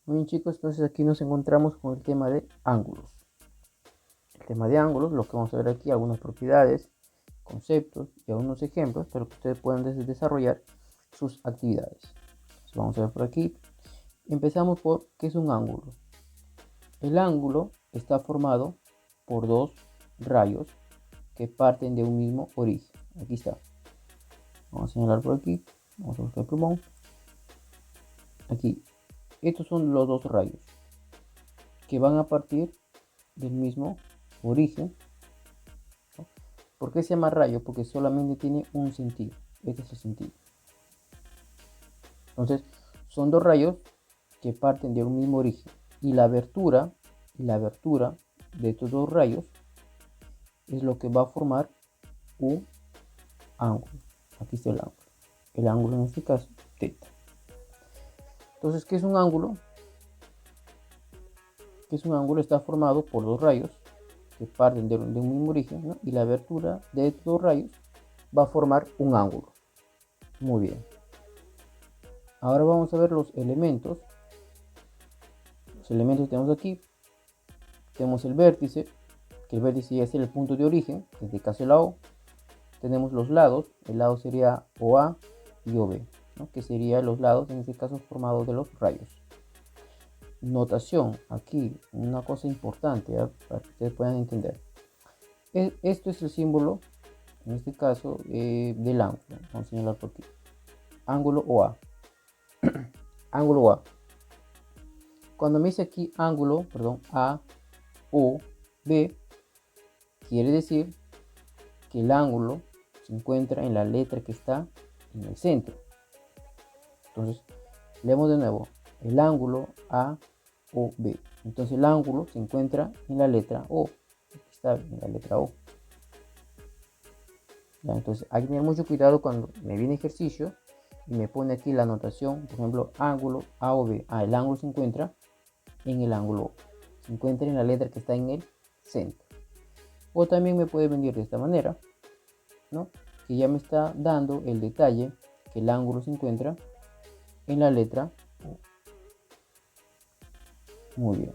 Muy bien, chicos, entonces aquí nos encontramos con el tema de ángulos. El tema de ángulos, lo que vamos a ver aquí, algunas propiedades, conceptos y algunos ejemplos para que ustedes puedan desarrollar sus actividades. Entonces, vamos a ver por aquí. Empezamos por ¿qué es un ángulo? El ángulo está formado por dos rayos que parten de un mismo origen. Aquí está. Vamos a señalar por aquí. Vamos a buscar el plumón. Aquí. Estos son los dos rayos que van a partir del mismo origen. ¿Por qué se llama rayo? Porque solamente tiene un sentido. Este es el sentido. Entonces, son dos rayos que parten de un mismo origen. Y la abertura de estos dos rayos es lo que va a formar un ángulo. Aquí está el ángulo. El ángulo en este caso, θ. Entonces, ¿qué es un ángulo? Que es un ángulo está formado por dos rayos que parten de un mismo origen, ¿no? Y la abertura de estos dos rayos va a formar un ángulo. Muy bien. Ahora vamos a ver los elementos. Los elementos que tenemos aquí. Tenemos el vértice, que el vértice ya es el punto de origen, en este caso la O. Tenemos los lados, el lado sería OA y OB, ¿no? Que serían los lados, en este caso formados de los rayos. Notación, aquí una cosa importante, ¿eh? Para que ustedes puedan entender. Esto es el símbolo, en este caso, del ángulo. Vamos a señalar por aquí. Ángulo OA. Ángulo OA. Cuando me dice aquí ángulo, perdón, A, O, B, quiere decir que el ángulo se encuentra en la letra que está en el centro. Entonces, leemos de nuevo. El ángulo A, O, B. Entonces, el ángulo se encuentra en la letra O. Aquí está en la letra O. ¿Ya? Entonces, hay que tener mucho cuidado cuando me viene ejercicio y me pone aquí la anotación, por ejemplo, ángulo A o B. El ángulo se encuentra en el ángulo O. Se encuentra en la letra que está en el centro. O también me puede venir de esta manera, ¿no? Que ya me está dando el detalle que el ángulo se encuentra en la letra O. Muy bien.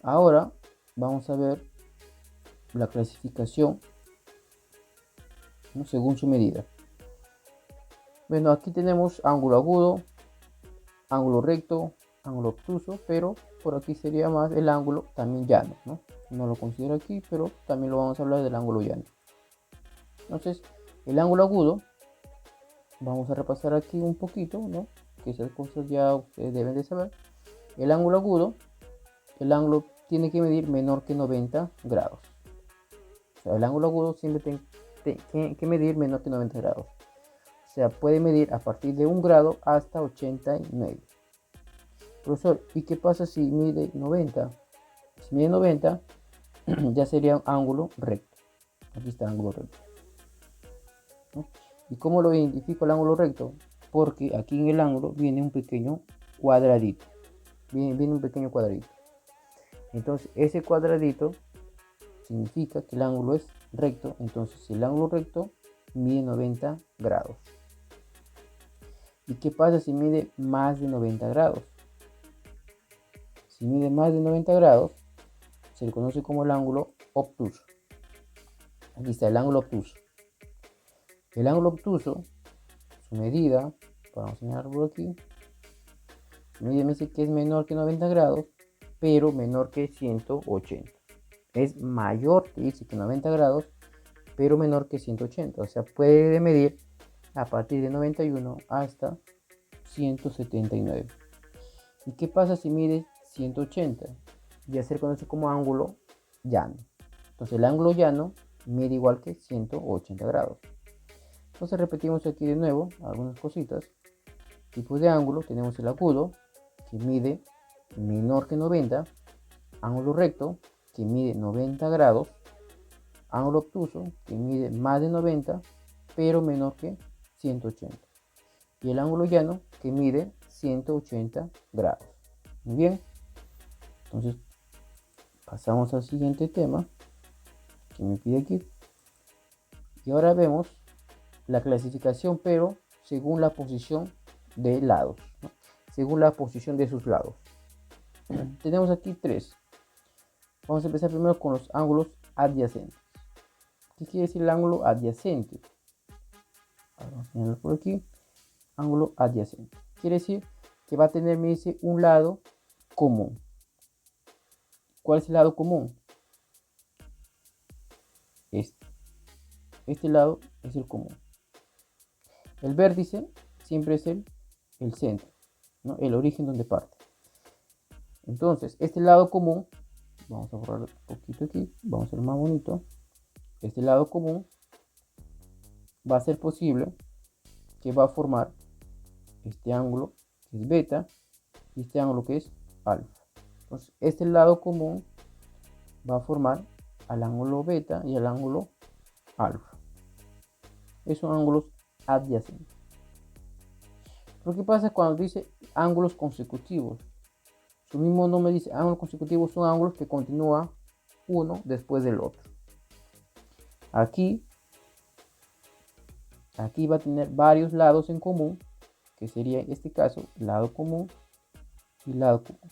Ahora vamos a ver la clasificación, ¿no? Según su medida. Bueno, aquí tenemos ángulo agudo, ángulo recto, ángulo obtuso, pero por aquí sería más el ángulo también llano, ¿no? No lo considero aquí, pero también lo vamos a hablar del ángulo llano. Entonces, el ángulo agudo, vamos a repasar aquí un poquito, ¿no? Que esas cosas ya ustedes deben de saber. El ángulo agudo, el ángulo tiene que medir menor que 90 grados. O sea, el ángulo agudo siempre tiene que medir menor que 90 grados. O sea, puede medir a partir de 1 grado hasta 89. Profesor, ¿y qué pasa si mide 90? Si mide 90, ya sería un ángulo recto. Aquí está el ángulo recto, ¿no? ¿Y cómo lo identifico el ángulo recto? Porque aquí en el ángulo viene un pequeño cuadradito. Viene un pequeño cuadradito. Entonces, ese cuadradito significa que el ángulo es recto. Entonces, si el ángulo recto mide 90 grados. ¿Y qué pasa si mide más de 90 grados? Si mide más de 90 grados, se le conoce como el ángulo obtuso. Aquí está el ángulo obtuso. El ángulo obtuso, su medida, vamos a señalar por aquí, su medida me dice que es menor que 90 grados, pero menor que 180. Es mayor, que dice que 90 grados, pero menor que 180. O sea, puede medir a partir de 91 hasta 179. ¿Y qué pasa si mide 180? Ya se conoce como ángulo llano. Entonces el ángulo llano mide igual que 180 grados. Entonces repetimos aquí de nuevo algunas cositas. Tipos de ángulo, tenemos el agudo, que mide menor que 90, ángulo recto, que mide 90 grados, ángulo obtuso, que mide más de 90, pero menor que 180. Y el ángulo llano, que mide 180 grados. Muy bien. Entonces, pasamos al siguiente tema que me pide aquí. Y ahora vemos la clasificación, pero según la posición de lados, ¿no? Según la posición de sus lados. Tenemos aquí tres. Vamos a empezar primero con los ángulos adyacentes. ¿Qué quiere decir el ángulo adyacente? Vamos a ponerlo por aquí. Ángulo adyacente. Quiere decir que va a tener, me dice, un lado común. ¿Cuál es el lado común? Este lado es el común. El vértice siempre es el centro, ¿no? El origen donde parte. Entonces, este lado común, vamos a borrar un poquito aquí, vamos a hacerlo más bonito. Este lado común va a ser posible que va a formar este ángulo que es beta y este ángulo que es alfa. Entonces, este lado común va a formar al ángulo beta y al ángulo alfa. Esos son ángulos adyacentes. Pero ¿qué pasa cuando dice ángulos consecutivos? Su mismo nombre dice ángulos consecutivos son ángulos que continúan uno después del otro. Aquí va a tener varios lados en común, que sería en este caso lado común y lado común.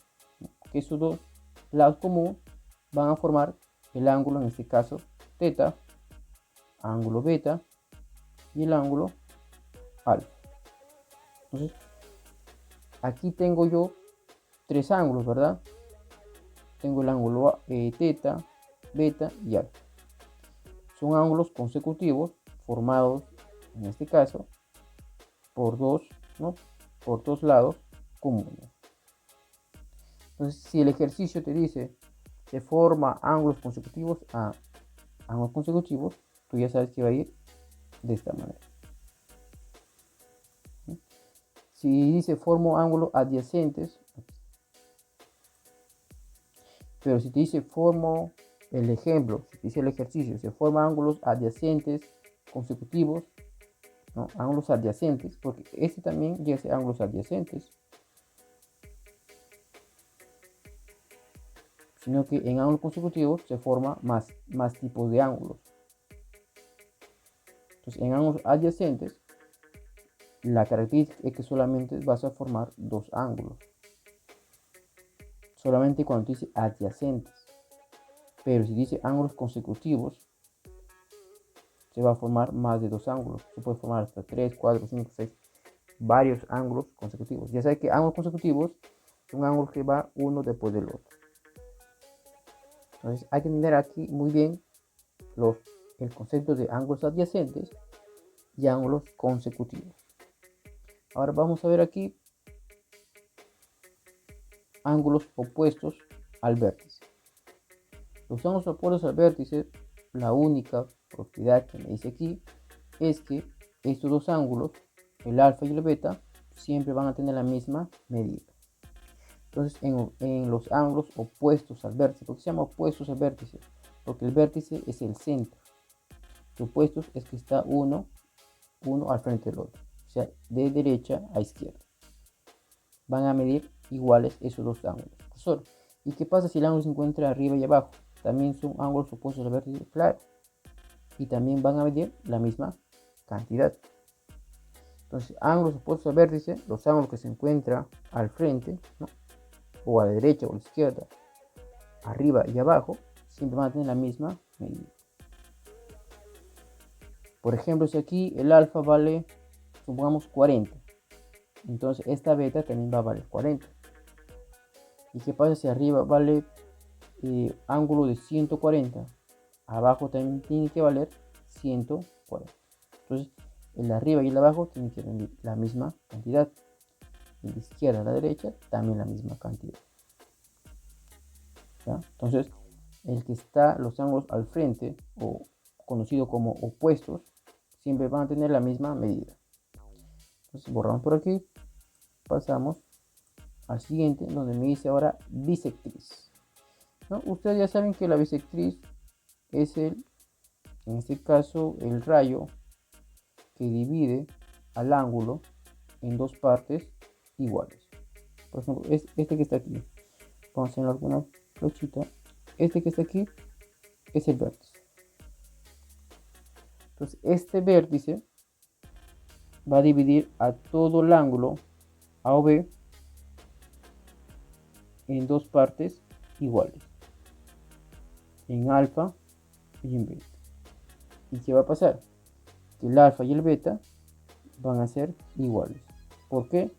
Que esos dos lados comunes van a formar el ángulo, en este caso teta, ángulo beta y el ángulo alfa. Entonces, aquí tengo yo tres ángulos, ¿verdad? Tengo el ángulo teta, beta y alfa. Son ángulos consecutivos formados, en este caso, por dos, ¿no? Por dos lados comunes. Entonces, si el ejercicio te dice se forma ángulos consecutivos a ángulos consecutivos, tú ya sabes que va a ir de esta manera. Si dice formo ángulos adyacentes, pero si te dice formo el ejemplo, si te dice el ejercicio, se forman ángulos adyacentes consecutivos, ¿no? Ángulos adyacentes, porque este también llega a ser ángulos adyacentes, sino que en ángulos consecutivos se forma más tipos de ángulos. Entonces, en ángulos adyacentes, la característica es que solamente vas a formar dos ángulos. Solamente cuando dice adyacentes. Pero si dice ángulos consecutivos, se va a formar más de dos ángulos. Se puede formar hasta 3, 4, 5, 6, varios ángulos consecutivos. Ya sabes que ángulos consecutivos son ángulos que va uno después del otro. Entonces hay que entender aquí muy bien el concepto de ángulos adyacentes y ángulos consecutivos. Ahora vamos a ver aquí ángulos opuestos al vértice. Los ángulos opuestos al vértice, la única propiedad que me dice aquí es que estos dos ángulos, el alfa y el beta, siempre van a tener la misma medida. Entonces, en los ángulos opuestos al vértice, ¿por qué se llama opuestos al vértice? Porque el vértice es el centro. Los opuestos es que está uno al frente del otro, o sea, de derecha a izquierda. Van a medir iguales esos dos ángulos. Profesor, ¿y qué pasa si el ángulo se encuentra arriba y abajo? También son ángulos opuestos al vértice, claro. Y también van a medir la misma cantidad. Entonces, ángulos opuestos al vértice, los ángulos que se encuentran al frente, ¿no? O a la derecha o a la izquierda, arriba y abajo, siempre van a tener la misma medida. Por ejemplo, si aquí el alfa vale, supongamos 40, entonces esta beta también va a valer 40. ¿Y qué pasa si arriba vale ángulo de 140? Abajo también tiene que valer 140. Entonces, el de arriba y el de abajo tienen que rendir la misma cantidad. El de izquierda a la derecha también la misma cantidad. ¿Ya? Entonces, los ángulos al frente, o conocido como opuestos, siempre van a tener la misma medida. Entonces, borramos por aquí, pasamos al siguiente, donde me dice ahora bisectriz. ¿No? Ustedes ya saben que la bisectriz es en este caso, el rayo que divide al ángulo en dos partes iguales. Por ejemplo, este que está aquí, vamos a hacer alguna flechita. Este que está aquí es el vértice. Entonces, este vértice va a dividir a todo el ángulo A o B en dos partes iguales, en alfa y en beta. ¿Y qué va a pasar? Que el alfa y el beta van a ser iguales. ¿Por qué?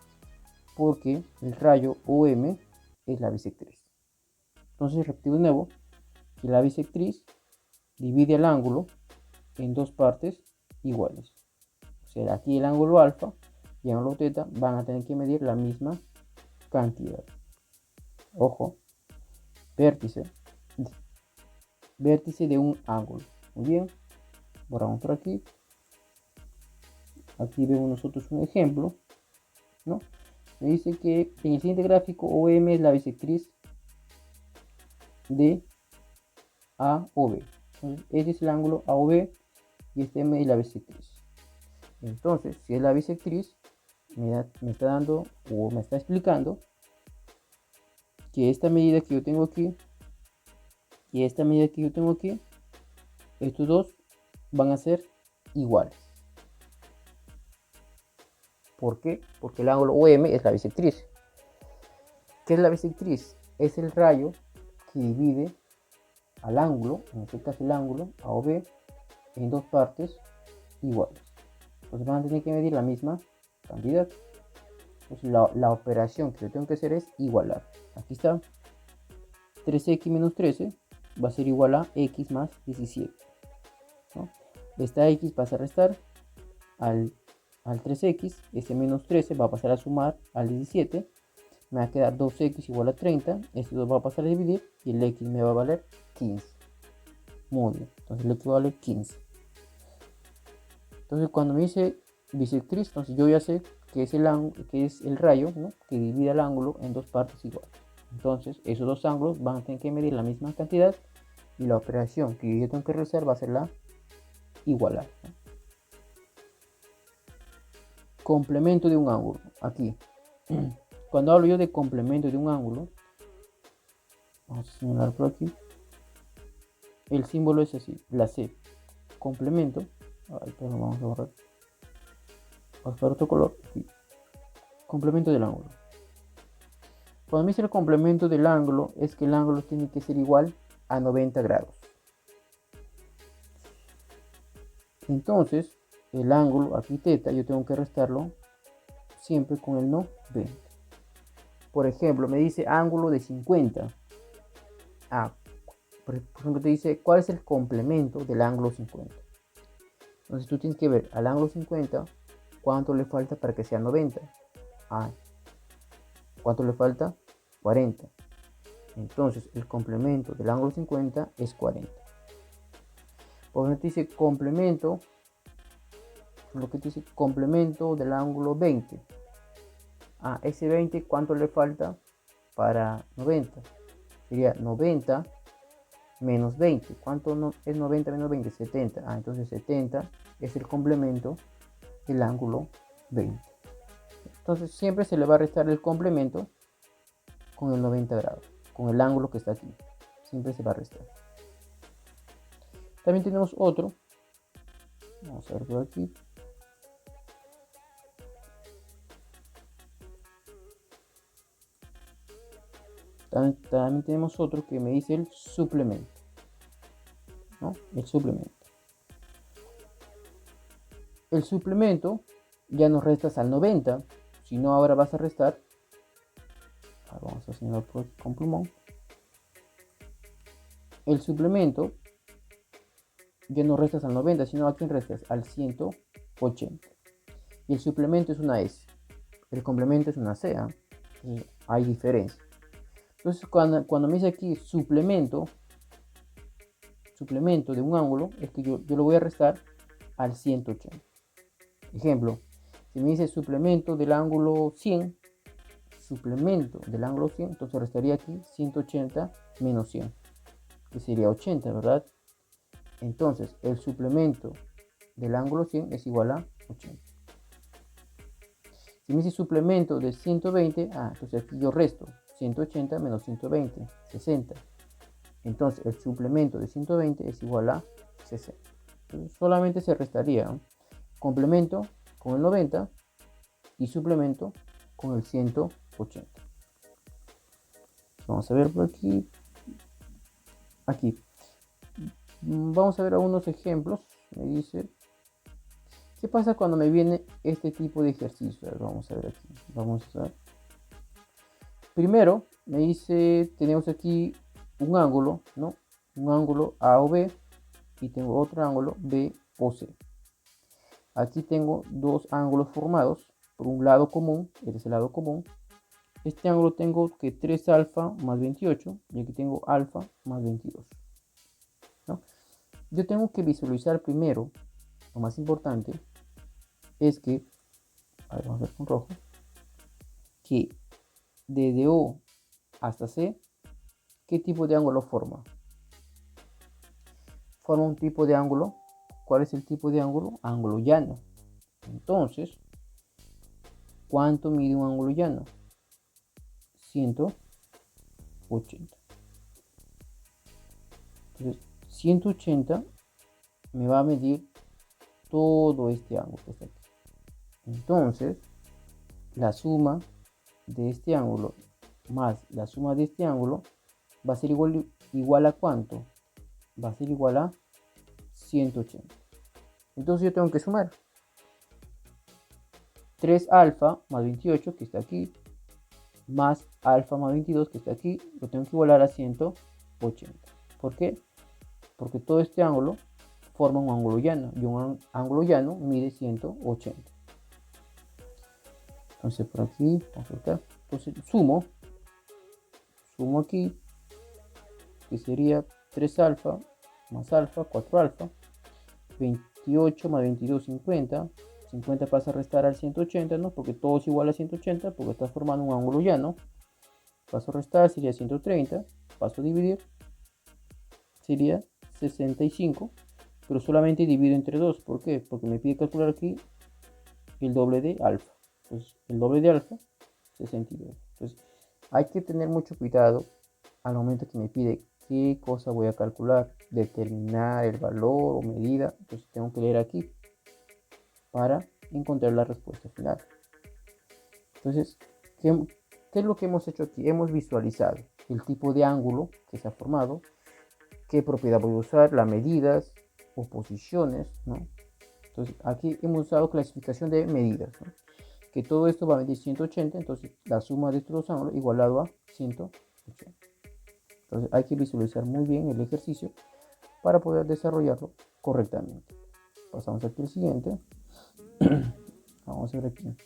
Porque el rayo OM es la bisectriz. Entonces repito de nuevo que la bisectriz divide el ángulo en dos partes iguales. O sea, aquí el ángulo alfa y el ángulo teta van a tener que medir la misma cantidad. Ojo, vértice de un ángulo. Muy bien, borramos por aquí. Aquí vemos nosotros un ejemplo, ¿no? Me dice que en el siguiente gráfico OM es la bisectriz de AOB. Entonces, este es el ángulo AOB y este es la bisectriz. Entonces, si es la bisectriz, me está dando o me está explicando que esta medida que yo tengo aquí y esta medida que yo tengo aquí, estos dos van a ser iguales. ¿Por qué? Porque el ángulo OM es la bisectriz. ¿Qué es la bisectriz? Es el rayo que divide al ángulo, en este caso el ángulo AOB, en dos partes iguales. Entonces van a tener que medir la misma cantidad. Entonces la operación que yo tengo que hacer es igualar. Aquí está. 3x menos 13 va a ser igual a x más 17. ¿No? Esta x pasa a restar al 3x, este menos 13 va a pasar a sumar al 17, me va a quedar 2x igual a 30, este 2 va a pasar a dividir y el x me va a valer 15. Muy bien, entonces el x va a valer 15. Entonces cuando me dice bisectriz, entonces yo ya sé que es el rayo, ¿no?, que divide el ángulo en dos partes iguales. Entonces esos dos ángulos van a tener que medir la misma cantidad y la operación que yo tengo que realizar va a ser la igualar, ¿no? Complemento de un ángulo. Aquí, cuando hablo yo de complemento de un ángulo, vamos a señalar por aquí, el símbolo es así, la C. Complemento. Ay, perdón, vamos a borrar. Vamos a buscar otro color. Aquí. Complemento del ángulo. Cuando me dice el complemento del ángulo, es que el ángulo tiene que ser igual a 90 grados. Entonces, el ángulo aquí teta, yo tengo que restarlo siempre con el 90. Por ejemplo, me dice ángulo de 50. Por ejemplo, te dice cuál es el complemento del ángulo 50. Entonces tú tienes que ver al ángulo 50 cuánto le falta para que sea 90. ¿Cuánto le falta? 40. Entonces el complemento del ángulo 50 es 40. Por ejemplo, te dice complemento, lo que te dice complemento del ángulo 20. Ese 20, ¿cuánto le falta para 90? Sería 90 menos 20. ¿Cuánto es 90 menos 20? 70. Entonces 70 es el complemento del ángulo 20. Entonces siempre se le va a restar el complemento con el 90 grados, con el ángulo que está aquí. Siempre se va a restar. También tenemos otro. Vamos a ver por aquí. También tenemos otro que me dice el suplemento, ¿no? El suplemento. El suplemento ya nos restas al 90, si no ahora vas a restar. Vamos a señalar con plumón. El suplemento ya no restas al 90, sino a quién restas, al 180. Y el suplemento es una S, el complemento es una C. Hay diferencia. Entonces cuando me dice aquí suplemento de un ángulo, es que yo lo voy a restar al 180. Ejemplo, si me dice suplemento del ángulo 100, entonces restaría aquí 180 menos 100, que sería 80, ¿verdad? Entonces el suplemento del ángulo 100 es igual a 80. Si me dice suplemento de 120, entonces aquí yo resto 180 menos 120, 60. Entonces el suplemento de 120 es igual a 60. Entonces, solamente se restaría, ¿no?, complemento con el 90 y suplemento con el 180. Vamos a ver por aquí. Aquí. Vamos a ver algunos ejemplos. Me dice, ¿qué pasa cuando me viene este tipo de ejercicio? A ver, vamos a ver aquí. Vamos a ver. Primero, me dice, tenemos aquí un ángulo, ¿no? Un ángulo A o B y tengo otro ángulo B o C. Aquí tengo dos ángulos formados por un lado común, este es el lado común. Este ángulo tengo que 3 alfa más 28 y aquí tengo alfa más 22. ¿No? Yo tengo que visualizar primero, lo más importante es que, a ver, vamos a ver con rojo, que desde O hasta C, ¿qué tipo de ángulo forma? Forma un tipo de ángulo. ¿Cuál es el tipo de ángulo? Ángulo llano. Entonces, ¿cuánto mide un ángulo llano? 180. Entonces, 180 me va a medir todo este ángulo que está aquí. Entonces, la suma de este ángulo más la suma de este ángulo va a ser igual a ¿cuánto? Va a ser igual a 180. Entonces yo tengo que sumar 3 alfa más 28 que está aquí más alfa más 22 que está aquí, lo tengo que igualar a 180. ¿Por qué? Porque todo este ángulo forma un ángulo llano y un ángulo llano mide 180. Entonces por aquí, vamos a buscar. Entonces sumo aquí, que sería 3 alfa más alfa, 4 alfa, 28 más 22, 50. 50 pasa a restar al 180, ¿no? Porque todo es igual a 180, porque está formando un ángulo llano. Paso a restar, sería 130. Paso a dividir, sería 65. Pero solamente divido entre 2. ¿Por qué? Porque me pide calcular aquí el doble de alfa. Entonces, el doble de alfa, 62. Entonces, hay que tener mucho cuidado al momento que me pide qué cosa voy a calcular, determinar el valor o medida. Entonces, tengo que leer aquí para encontrar la respuesta final. Entonces, ¿qué es lo que hemos hecho aquí? Hemos visualizado el tipo de ángulo que se ha formado, qué propiedad voy a usar, las medidas o posiciones, ¿no? Entonces, aquí hemos usado clasificación de medidas, ¿no? Que todo esto va a medir 180, entonces la suma de estos dos ángulos igualado a 180. Entonces, hay que visualizar muy bien el ejercicio para poder desarrollarlo correctamente. Pasamos aquí al siguiente. Vamos a ver aquí.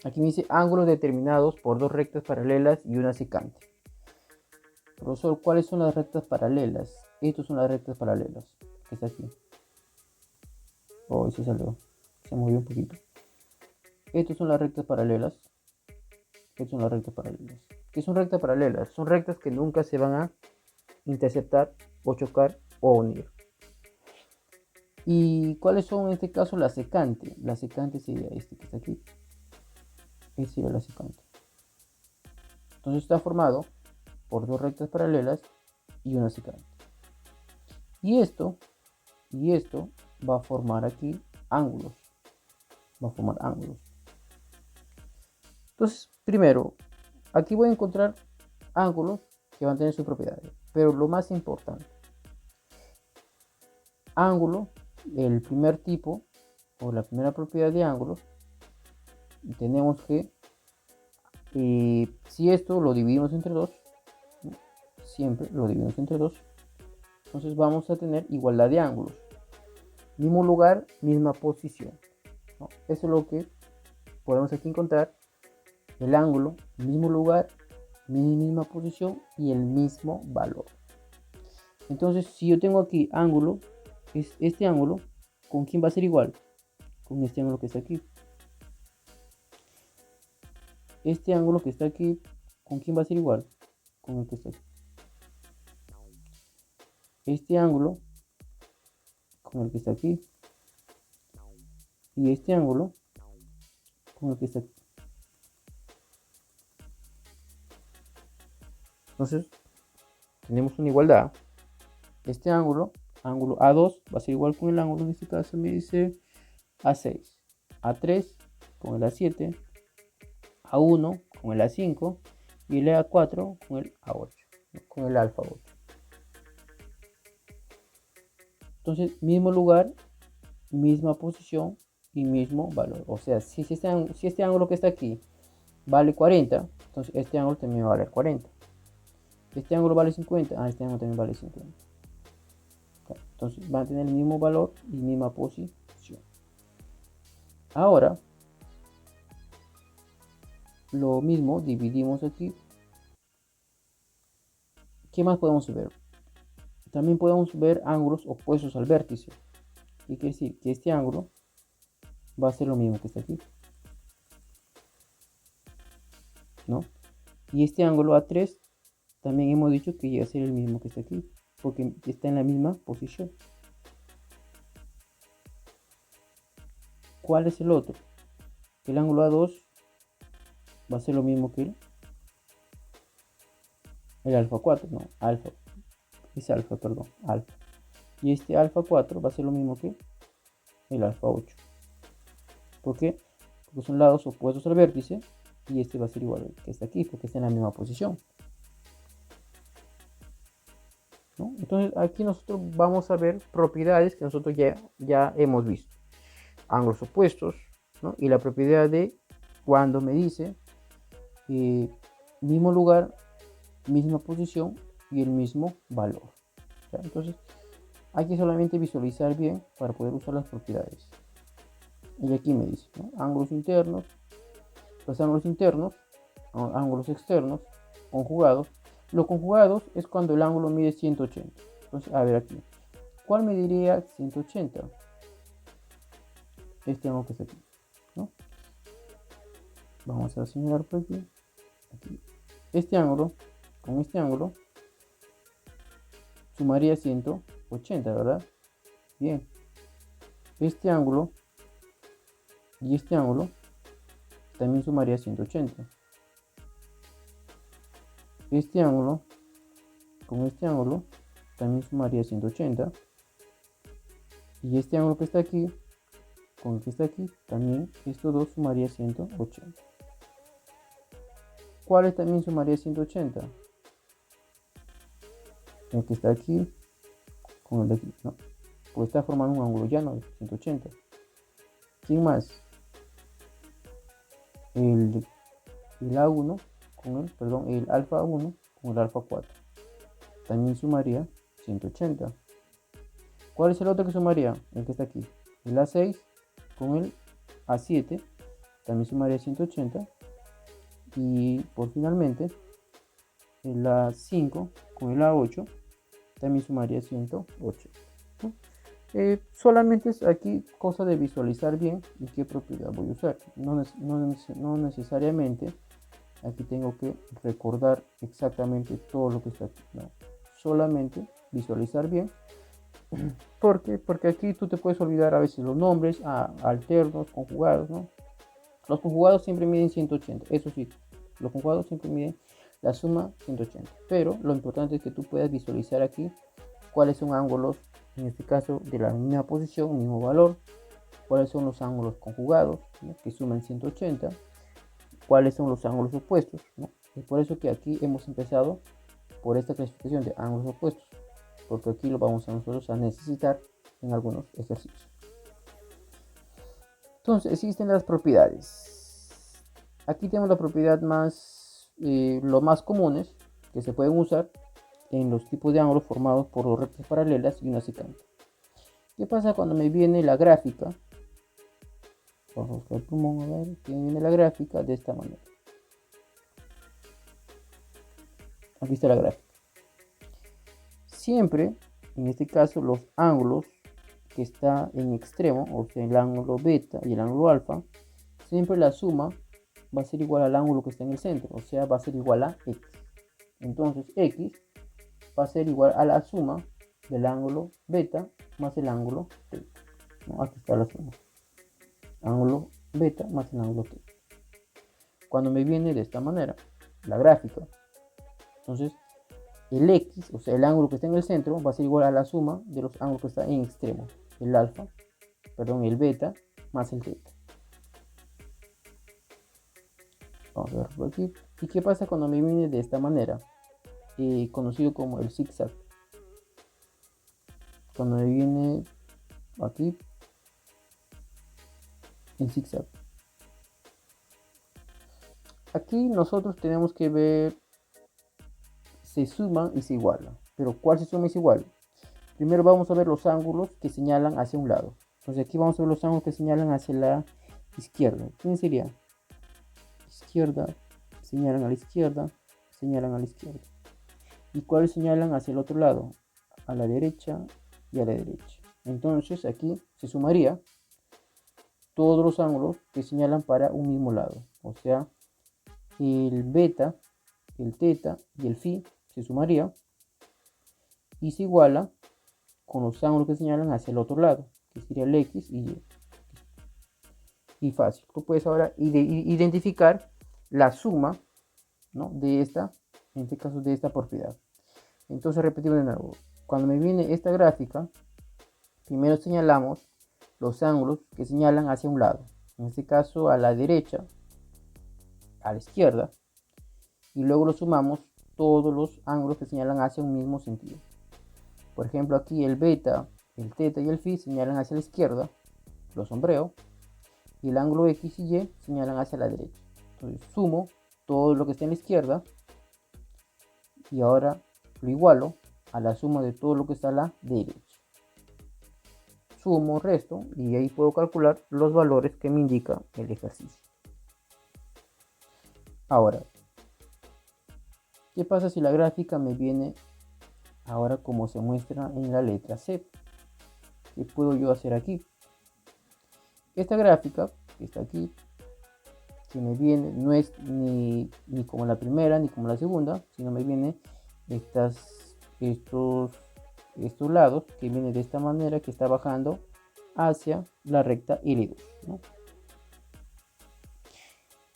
Aquí me dice ángulos determinados por dos rectas paralelas y una secante. Profesor, ¿cuáles son las rectas paralelas? Estas son las rectas paralelas. Que está aquí. Oh, se salió. Se movió un poquito. Estas son las rectas paralelas. Estas son las rectas paralelas. ¿Qué son rectas paralelas? Son rectas que nunca se van a interceptar o chocar o unir. ¿Y cuáles son en este caso la secante? La secante sería este que está aquí. Este sería la secante. Entonces está formado por dos rectas paralelas y una secante. Y esto va a formar aquí ángulos. Va a formar ángulos. Entonces, primero, aquí voy a encontrar ángulos que van a tener sus propiedades. Pero lo más importante, ángulo, el primer tipo o la primera propiedad de ángulos, tenemos que, si esto lo dividimos entre 2, siempre lo dividimos entre 2, entonces vamos a tener igualdad de ángulos. Mismo lugar, misma posición, ¿no? Eso es lo que podemos aquí encontrar. El ángulo, mismo lugar, misma posición y el mismo valor. Entonces, si yo tengo aquí ángulo, es este ángulo, ¿con quién va a ser igual? Con este ángulo que está aquí. Este ángulo que está aquí, ¿con quién va a ser igual? Con el que está aquí. Este ángulo con el que está aquí. Y este ángulo con el que está aquí. Entonces, tenemos una igualdad. Este ángulo, ángulo A2, va a ser igual con el ángulo, en este caso me dice A6. A3 con el A7. A1 con el A5 y el A4 con el A8, con el alfa 8. Entonces, mismo lugar, misma posición y mismo valor. O sea, si este ángulo que está aquí vale 40, entonces este ángulo también va a valer 40. Este ángulo vale 50, este ángulo también vale 50. Entonces van a tener el mismo valor y misma posición. Ahora, lo mismo, dividimos aquí. ¿Qué más podemos ver? También podemos ver ángulos opuestos al vértice. ¿Qué quiere decir? Que este ángulo va a ser lo mismo que está aquí, ¿no? Y este ángulo A3 también hemos dicho que llega a ser el mismo que está aquí, porque está en la misma posición. ¿Cuál es el otro? El ángulo A2 va a ser lo mismo que el alfa 4, no, alfa, es alfa, perdón, alfa. Y este alfa 4 va a ser lo mismo que el alfa 8. ¿Por qué? Porque son lados opuestos al vértice y este va a ser igual que este aquí, porque está en la misma posición, ¿no? Entonces aquí nosotros vamos a ver propiedades que nosotros ya hemos visto. Ángulos opuestos, ¿no? Y la propiedad de cuando me dice mismo lugar, misma posición y el mismo valor. ¿Ya? Entonces hay que solamente visualizar bien para poder usar las propiedades. Y aquí me dice, ¿no? Ángulos internos, los ángulos internos, ángulos externos, conjugados. Los conjugados es cuando el ángulo mide 180. Entonces, a ver aquí. ¿Cuál mediría 180? Este ángulo que está aquí, ¿no? Vamos a señalar por aquí. Este ángulo con este ángulo sumaría 180, ¿verdad? Bien. Este ángulo y este ángulo también sumaría 180. Este ángulo con este ángulo también sumaría 180. Y este ángulo que está aquí con el que está aquí también, estos dos sumaría 180. ¿Cuáles también sumaría 180? El que está aquí con el de aquí, no, pues está formando un ángulo llano de 180. ¿Quién más? El A1 con el alfa 1 con el alfa 4 también sumaría 180. ¿Cuál es el otro que sumaría? El que está aquí, el A6 con el A7 también sumaría 180. Y por finalmente el A5 con el A8 también sumaría 108, ¿no? Solamente es aquí cosa de visualizar bien y qué propiedad voy a usar. No necesariamente aquí tengo que recordar exactamente todo lo que está aquí, no. Solamente visualizar bien. Porque aquí tú te puedes olvidar a veces los nombres alternos, conjugados, ¿no? Los conjugados siempre miden 180, eso sí, los conjugados siempre miden la suma 180, pero lo importante es que tú puedas visualizar aquí cuáles son ángulos, en este caso de la misma posición, mismo valor, cuáles son los ángulos conjugados, ¿no? Que suman 180, cuáles son los ángulos opuestos, ¿no? Es por eso que aquí hemos empezado por esta clasificación de ángulos opuestos, porque aquí lo vamos a nosotros a necesitar en algunos ejercicios. Entonces existen las propiedades. Aquí tenemos la propiedad más, los más comunes que se pueden usar en los tipos de ángulos formados por dos rectas paralelas y una secante. ¿Qué pasa cuando me viene la gráfica? Vamos a buscar el plumón, a ver, que viene la gráfica de esta manera. Aquí está la gráfica. Siempre, en este caso, los ángulos que está en extremo, o sea, el ángulo beta y el ángulo alfa, siempre la suma va a ser igual al ángulo que está en el centro, o sea, va a ser igual a x. Entonces, x va a ser igual a la suma del ángulo beta más el ángulo teta, ¿no? Aquí está la suma. Ángulo beta más el ángulo teta. Cuando me viene de esta manera la gráfica, entonces el x, o sea, el ángulo que está en el centro, va a ser igual a la suma de los ángulos que están en extremo. El beta más el teta. Vamos a ver por aquí. ¿Y qué pasa cuando me viene de esta manera? Conocido como el zigzag. Cuando me viene aquí en zigzag. Aquí nosotros tenemos que ver, se suman y se igualan. Pero ¿cuál se suma y se iguala? Primero vamos a ver los ángulos que señalan hacia un lado. Entonces aquí vamos a ver los ángulos que señalan hacia la izquierda. ¿Quién sería? Izquierda, señalan a la izquierda, señalan a la izquierda. ¿Y cuáles señalan hacia el otro lado? A la derecha y a la derecha. Entonces aquí se sumaría todos los ángulos que señalan para un mismo lado. O sea, el beta, el teta y el phi se sumaría y se iguala con los ángulos que señalan hacia el otro lado, que sería el X y Y. Y fácil, tú puedes ahora identificar la suma, ¿no?, de esta, en este caso de esta propiedad. Entonces repetimos de nuevo, cuando me viene esta gráfica, primero señalamos los ángulos que señalan hacia un lado, en este caso a la derecha, a la izquierda, y luego lo sumamos todos los ángulos que señalan hacia un mismo sentido. Por ejemplo, aquí el beta, el teta y el phi señalan hacia la izquierda, lo sombreo, y el ángulo X y Y señalan hacia la derecha. Entonces sumo todo lo que está en la izquierda y ahora lo igualo a la suma de todo lo que está a la derecha. Sumo, resto y ahí puedo calcular los valores que me indica el ejercicio. Ahora, ¿qué pasa si la gráfica me viene ahora como se muestra en la letra C? ¿Qué puedo yo hacer aquí? Esta gráfica que está aquí, que me viene, no es ni como la primera ni como la segunda, sino me viene estos lados que viene de esta manera, que está bajando hacia la recta L2, ¿no?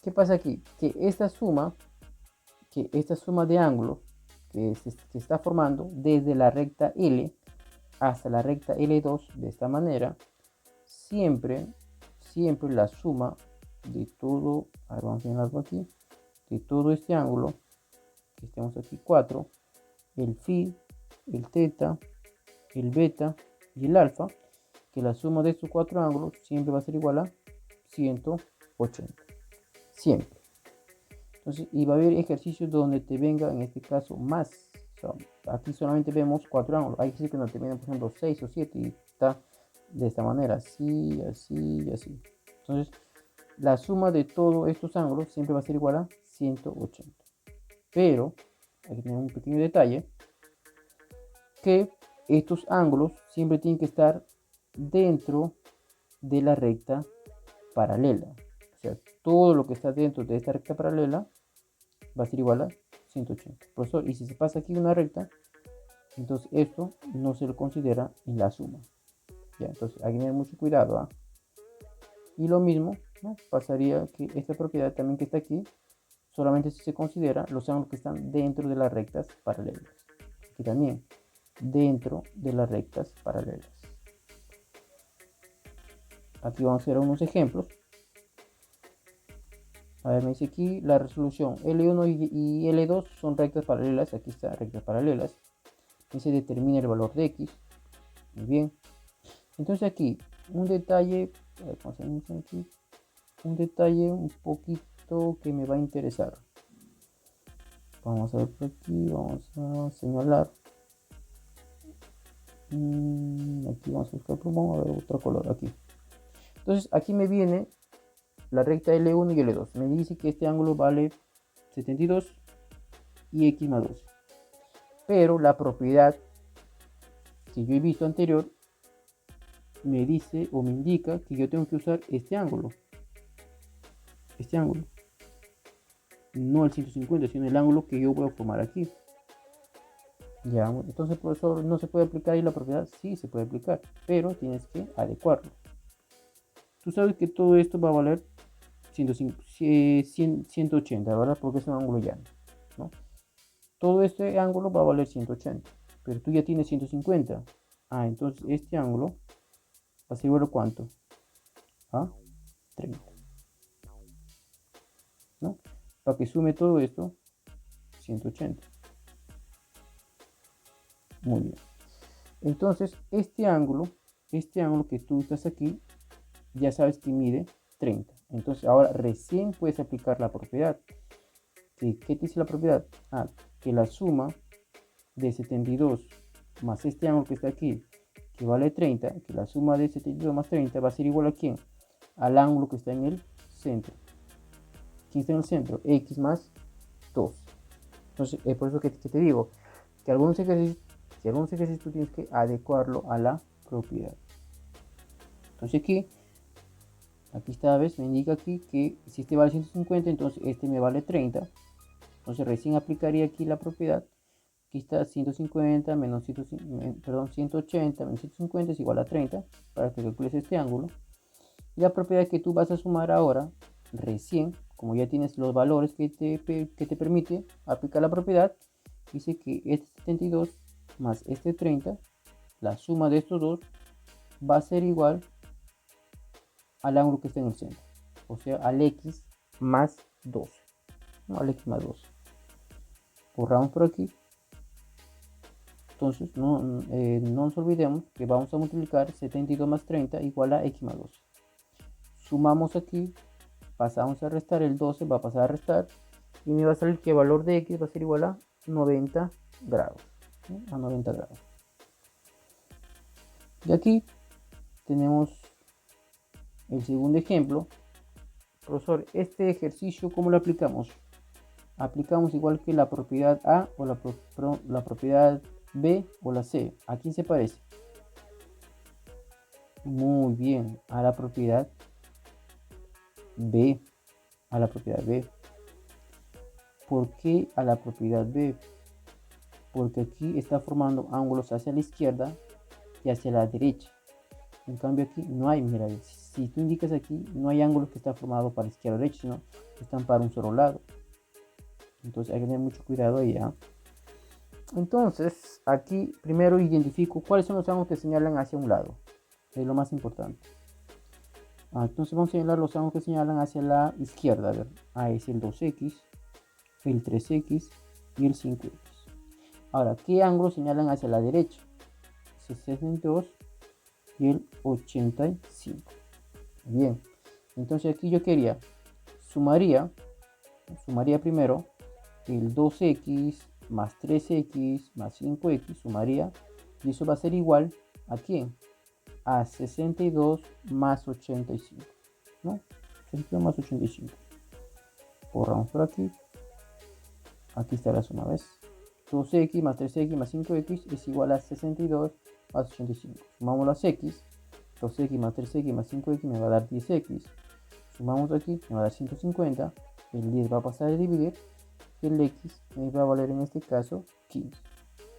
¿Qué pasa aquí? Que esta suma de ángulos que se está formando desde la recta L hasta la recta L2 de esta manera, siempre la suma de todo, a ver, vamos a señalarlo aquí, de todo este ángulo, que tenemos aquí 4, el phi, el teta, el beta y el alfa, que la suma de estos 4 ángulos siempre va a ser igual a 180. Siempre. Entonces, y va a haber ejercicios donde te venga, en este caso, más. O sea, aquí solamente vemos 4 ángulos. Hay que decir que no te vienen, por ejemplo, 6 o 7 y está de esta manera, así, así y así. Entonces, la suma de todos estos ángulos siempre va a ser igual a 180. Pero, hay que tener un pequeño detalle, que estos ángulos siempre tienen que estar dentro de la recta paralela. O sea, todo lo que está dentro de esta recta paralela va a ser igual a 180. Profesor, y si se pasa aquí una recta, entonces esto no se lo considera en la suma. Ya, entonces hay que tener mucho cuidado, ¿eh? Y lo mismo, ¿no?, pasaría que esta propiedad también que está aquí, solamente si se considera los ángulos que están dentro de las rectas paralelas. Aquí también, dentro de las rectas paralelas. Aquí vamos a hacer unos ejemplos. A ver, me dice aquí la resolución L1 y L2 son rectas paralelas. Aquí está, rectas paralelas. Y se determina el valor de X. Muy bien. Entonces aquí, un detalle, a ver, vamos a aquí, un detalle un poquito que me va a interesar. Vamos a ver por aquí, vamos a señalar. Aquí vamos a buscar plumón, a ver otro color aquí. Entonces aquí me viene la recta L1 y L2. Me dice que este ángulo vale 72 y X más 12. Pero la propiedad que yo he visto anterior me dice o me indica que yo tengo que usar este ángulo. Este ángulo. No el 150, sino el ángulo que yo voy a formar aquí. Ya, entonces, profesor, ¿no se puede aplicar ahí la propiedad? Sí, se puede aplicar, pero tienes que adecuarlo. Tú sabes que todo esto va a valer 180, ¿verdad? Porque es un ángulo llano, ¿no? Todo este ángulo va a valer 180, pero tú ya tienes 150. Ah, entonces este ángulo va a ser igual a ¿cuánto? A 30, ¿no? para que sume todo esto, 180. Muy bien. Entonces, este ángulo que tú estás aquí, ya sabes que mide 30. Entonces, ahora recién puedes aplicar la propiedad. ¿Qué te dice la propiedad? Que la suma de 72 más este ángulo que está aquí, que vale 30, que la suma de 72 más 30 va a ser igual a ¿quién? Al ángulo que está en el centro. ¿Quién está en el centro? X más 2. Entonces, es por eso que te digo que algunos ejercicios tú tienes que adecuarlo a la propiedad. Entonces aquí esta vez me indica aquí que si este vale 150, entonces este me vale 30. Entonces recién aplicaría aquí la propiedad. Aquí está 150 menos 180 menos 150 es igual a 30 para que calcules este ángulo. Y la propiedad que tú vas a sumar ahora, recién, como ya tienes los valores que te permite aplicar la propiedad, dice que este 72 más este 30, la suma de estos dos va a ser igual al ángulo que está en el centro, o sea, al x más 12, ¿no? Al x más 12. Borramos por aquí. Entonces, no nos olvidemos que vamos a multiplicar 72 más 30 igual a x más 12. Sumamos aquí, pasamos a restar, el 12 va a pasar a restar, y me va a salir que el valor de x va a ser igual a 90 grados. ¿Sí? A 90 grados. Y aquí tenemos el segundo ejemplo. Profesor, este ejercicio, ¿cómo lo aplicamos? Aplicamos igual que la propiedad A o la propiedad B o la C. ¿A quién se parece? Muy bien, a la propiedad B. A la propiedad B. ¿Por qué a la propiedad B? Porque aquí está formando ángulos hacia la izquierda y hacia la derecha. En cambio aquí no hay, mira, si tú indicas aquí, no hay ángulos que están formados para izquierda o derecha, sino que están para un solo lado. Entonces hay que tener mucho cuidado ahí, ¿eh? Entonces aquí primero identifico cuáles son los ángulos que señalan hacia un lado. Es lo más importante. Entonces vamos a señalar los ángulos que señalan hacia la izquierda. A ver, es el 2x, el 3x y el 5x. Ahora, ¿qué ángulos señalan hacia la derecha? El 62 y el 85. Bien, entonces aquí yo quería, sumaría primero el 2x más 3x más 5x, sumaría, y eso va a ser igual a ¿quién? A 62 más 85, ¿no? 62 más 85. Borramos por aquí. Aquí está la suma, ¿ves? 2x más 3x más 5x es igual a 62 más 85. Sumamos las x. 2x más 3x más 5x me va a dar 10x. Sumamos aquí, me va a dar 150. El 10 va a pasar a dividir. Y el x me va a valer en este caso 15.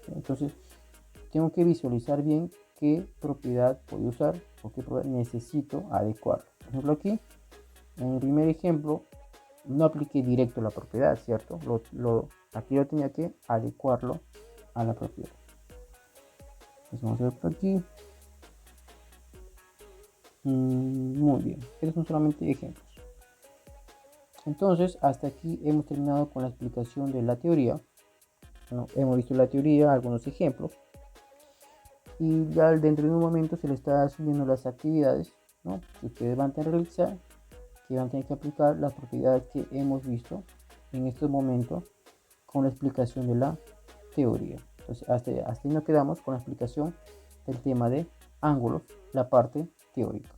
Entonces, tengo que visualizar bien qué propiedad voy a usar o qué propiedad necesito adecuar. Por ejemplo, aquí, en el primer ejemplo, no apliqué directo la propiedad, ¿cierto? Aquí yo tenía que adecuarlo a la propiedad. Entonces vamos a ver por aquí. Muy bien, estos son solamente ejemplos. Entonces, hasta aquí hemos terminado con la explicación de la teoría. Bueno, hemos visto la teoría, algunos ejemplos. Y ya dentro de un momento se le está subiendo las actividades, ¿no? Que ustedes van a tener que realizar, que van a tener que aplicar las propiedades que hemos visto en estos momentos con la explicación de la teoría. Entonces, hasta ahí nos quedamos con la explicación del tema de ángulos, la parte teórica.